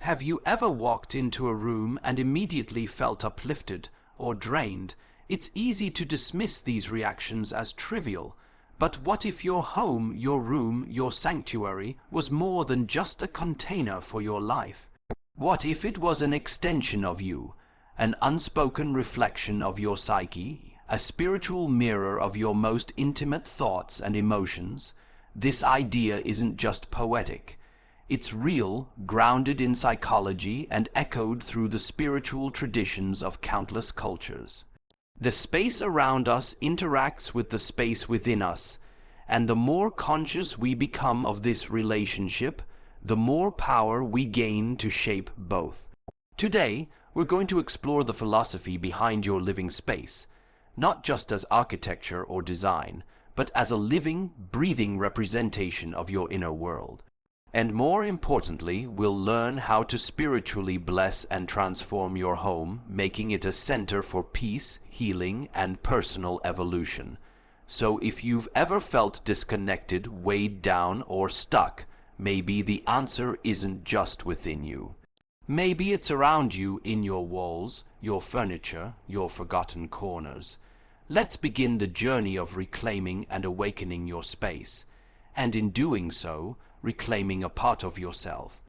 Have you ever walked into a room and immediately felt uplifted or drained? It's easy to dismiss these reactions as trivial, but what if your home, your room, your sanctuary was more than just a container for your life? What if it was an extension of you, an unspoken reflection of your psyche, a spiritual mirror of your most intimate thoughts and emotions? This idea isn't just poetic. It's real, grounded in psychology, and echoed through the spiritual traditions of countless cultures. The space around us interacts with the space within us, and the more conscious we become of this relationship, the more power we gain to shape both. Today, we're going to explore the philosophy behind your living space, not just as architecture or design, but as a living, breathing representation of your inner world. And more importantly, we'll learn how to spiritually bless and transform your home, making it a center for peace, healing, and personal evolution. So if you've ever felt disconnected, weighed down, or stuck, maybe the answer isn't just within you. Maybe it's around you in your walls, your furniture, your forgotten corners. Let's begin the journey of reclaiming and awakening your space, and in doing so, reclaiming a part of yourself.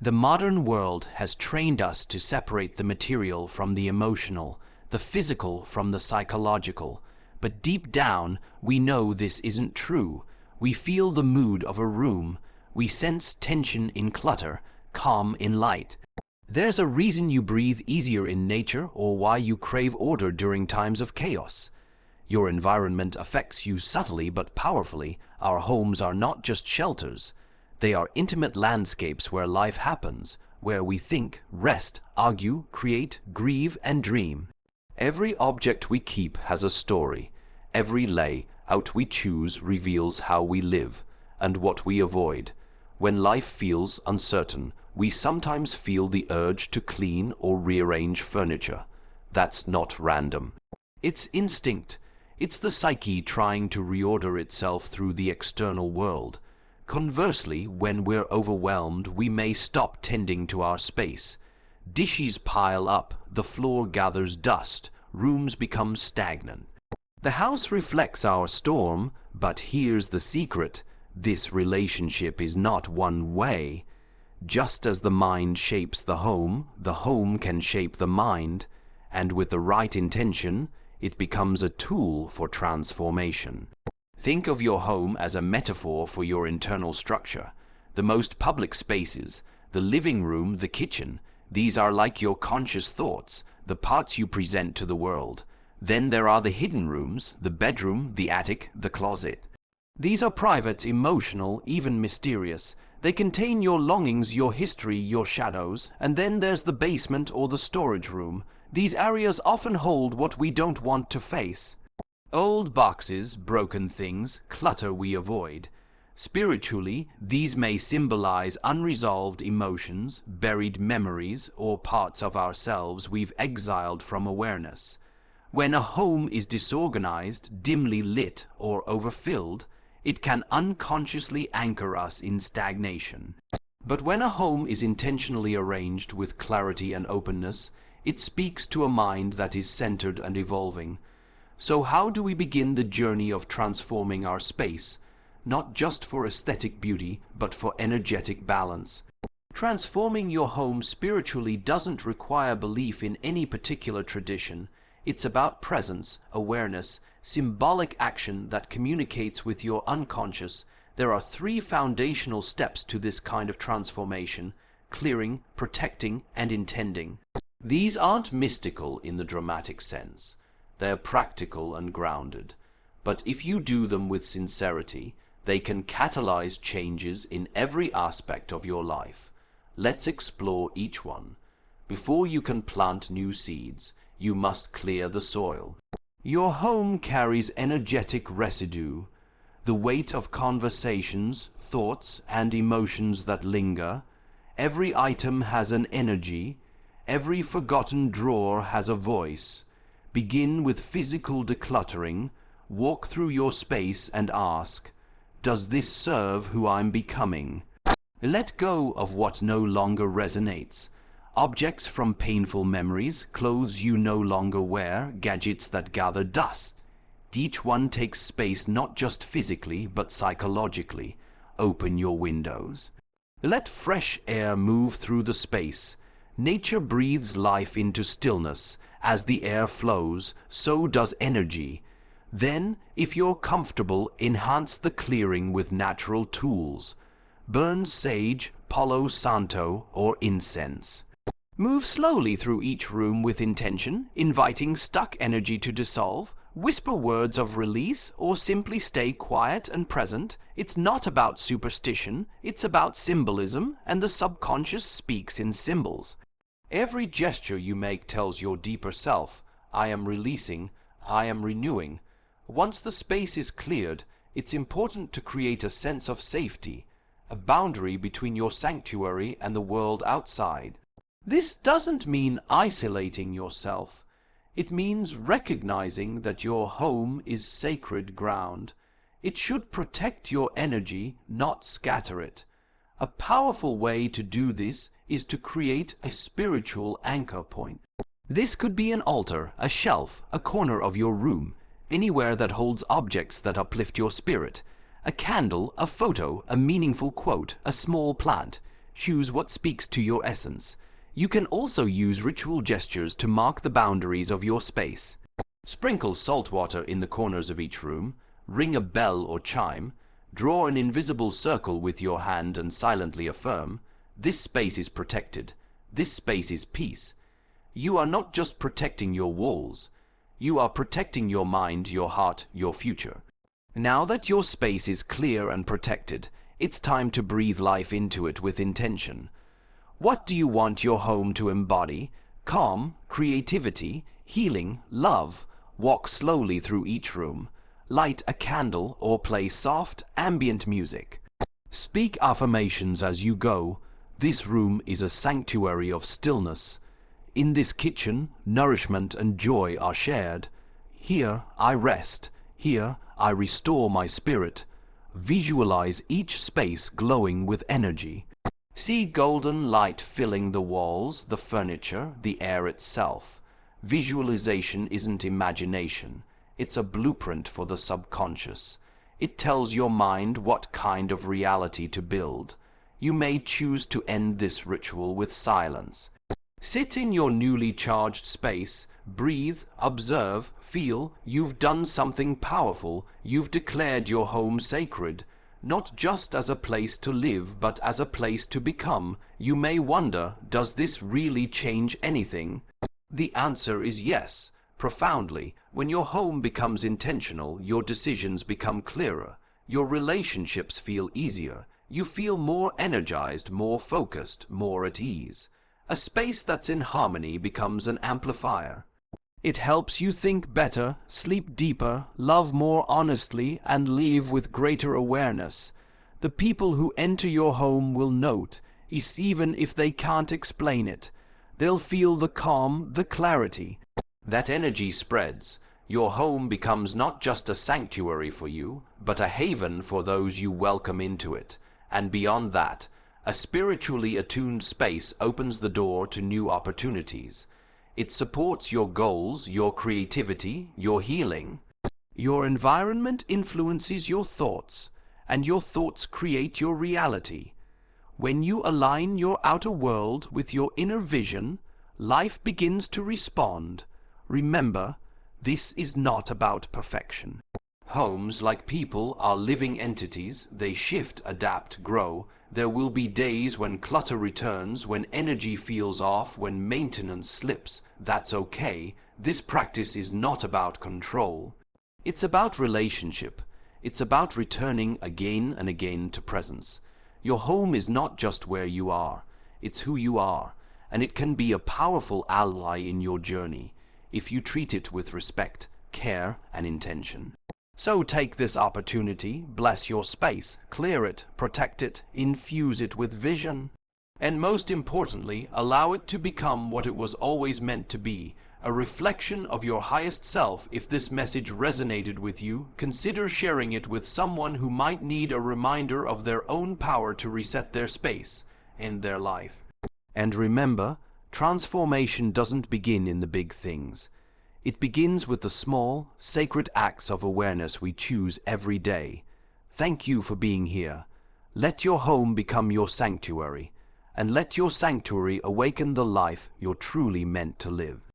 The modern world has trained us to separate the material from the emotional, the physical from the psychological, but deep down we know this isn't true. We feel the mood of a room, we sense tension in clutter, calm in light. There's a reason you breathe easier in nature or why you crave order during times of chaos. Your environment affects you subtly but powerfully. Our homes are not just shelters. They are intimate landscapes where life happens, where we think, rest, argue, create, grieve, and dream. Every object we keep has a story. Every layout we choose reveals how we live and what we avoid. When life feels uncertain, we sometimes feel the urge to clean or rearrange furniture. That's not random. It's instinct. It's the psyche trying to reorder itself through the external world. Conversely, when we're overwhelmed, we may stop tending to our space. Dishes pile up, the floor gathers dust, rooms become stagnant. The house reflects our storm, but here's the secret. This relationship is not one way. Just as the mind shapes the home can shape the mind, and with the right intention, it becomes a tool for transformation. Think of your home as a metaphor for your internal structure. The most public spaces, the living room, the kitchen, these are like your conscious thoughts, the parts you present to the world. Then there are the hidden rooms, the bedroom, the attic, the closet. These are private, emotional, even mysterious. They contain your longings, your history, your shadows. And then there's the basement or the storage room. These areas often hold what we don't want to face. Old boxes, broken things, clutter we avoid. Spiritually, these may symbolize unresolved emotions, buried memories, or parts of ourselves we've exiled from awareness. When a home is disorganized, dimly lit, or overfilled, it can unconsciously anchor us in stagnation. But when a home is intentionally arranged with clarity and openness, it speaks to a mind that is centered and evolving. So how do we begin the journey of transforming our space, not just for aesthetic beauty, but for energetic balance? Transforming your home spiritually doesn't require belief in any particular tradition. It's about presence, awareness, symbolic action that communicates with your unconscious. There are 3 foundational steps to this kind of transformation: clearing, protecting, and intending. These aren't mystical in the dramatic sense. They're practical and grounded. But if you do them with sincerity, they can catalyze changes in every aspect of your life. Let's explore each one. Before you can plant new seeds, you must clear the soil. Your home carries energetic residue, the weight of conversations, thoughts, and emotions that linger. Every item has an energy. Every forgotten drawer has a voice. Begin with physical decluttering. Walk through your space and ask, does this serve who I'm becoming? Let go of what no longer resonates. Objects from painful memories, clothes you no longer wear, gadgets that gather dust. Each one takes space not just physically, but psychologically. Open your windows. Let fresh air move through the space. Nature breathes life into stillness. As the air flows, so does energy. Then, if you're comfortable, enhance the clearing with natural tools. Burn sage, Palo Santo, or incense. Move slowly through each room with intention, inviting stuck energy to dissolve. Whisper words of release, or simply stay quiet and present. It's not about superstition, it's about symbolism, and the subconscious speaks in symbols. Every gesture you make tells your deeper self, I am releasing, I am renewing. Once the space is cleared, it's important to create a sense of safety, a boundary between your sanctuary and the world outside. This doesn't mean isolating yourself. It means recognizing that your home is sacred ground. It should protect your energy, not scatter it. A powerful way to do this is to create a spiritual anchor point. This could be an altar, a shelf, a corner of your room, anywhere that holds objects that uplift your spirit. A candle, a photo, a meaningful quote, a small plant. Choose what speaks to your essence. You can also use ritual gestures to mark the boundaries of your space. Sprinkle salt water in the corners of each room, ring a bell or chime, draw an invisible circle with your hand and silently affirm, this space is protected, this space is peace. You are not just protecting your walls, you are protecting your mind, your heart, your future. Now that your space is clear and protected, it's time to breathe life into it with intention. What do you want your home to embody? Calm, creativity, healing, love. Walk slowly through each room. Light a candle or play soft, ambient music. Speak affirmations as you go. This room is a sanctuary of stillness. In this kitchen, nourishment and joy are shared. Here I rest. Here I restore my spirit. Visualize each space glowing with energy. See golden light filling the walls, the furniture, the air itself. Visualization isn't imagination. It's a blueprint for the subconscious. It tells your mind what kind of reality to build. You may choose to end this ritual with silence. Sit in your newly charged space, breathe, observe, feel. You've done something powerful. You've declared your home sacred. Not just as a place to live, but as a place to become. You may wonder, does this really change anything? The answer is yes, profoundly. When your home becomes intentional, your decisions become clearer. Your relationships feel easier. You feel more energized, more focused, more at ease. A space that's in harmony becomes an amplifier. It helps you think better, sleep deeper, love more honestly, and live with greater awareness. The people who enter your home will note, even if they can't explain it. They'll feel the calm, the clarity. That energy spreads. Your home becomes not just a sanctuary for you, but a haven for those you welcome into it. And beyond that, a spiritually attuned space opens the door to new opportunities. It supports your goals, your creativity, your healing. Your environment influences your thoughts, and your thoughts create your reality. When you align your outer world with your inner vision, life begins to respond. Remember, this is not about perfection. Homes, like people, are living entities. They shift, adapt, grow. There will be days when clutter returns, when energy feels off, when maintenance slips. That's okay. This practice is not about control. It's about relationship. It's about returning again and again to presence. Your home is not just where you are. It's who you are. And it can be a powerful ally in your journey, if you treat it with respect, care, and intention. So take this opportunity, bless your space, clear it, protect it, infuse it with vision, and most importantly, allow it to become what it was always meant to be, a reflection of your highest self. If this message resonated with you, consider sharing it with someone who might need a reminder of their own power to reset their space in their life. And remember, transformation doesn't begin in the big things. It begins with the small, sacred acts of awareness we choose every day. Thank you for being here. Let your home become your sanctuary, and let your sanctuary awaken the life you're truly meant to live.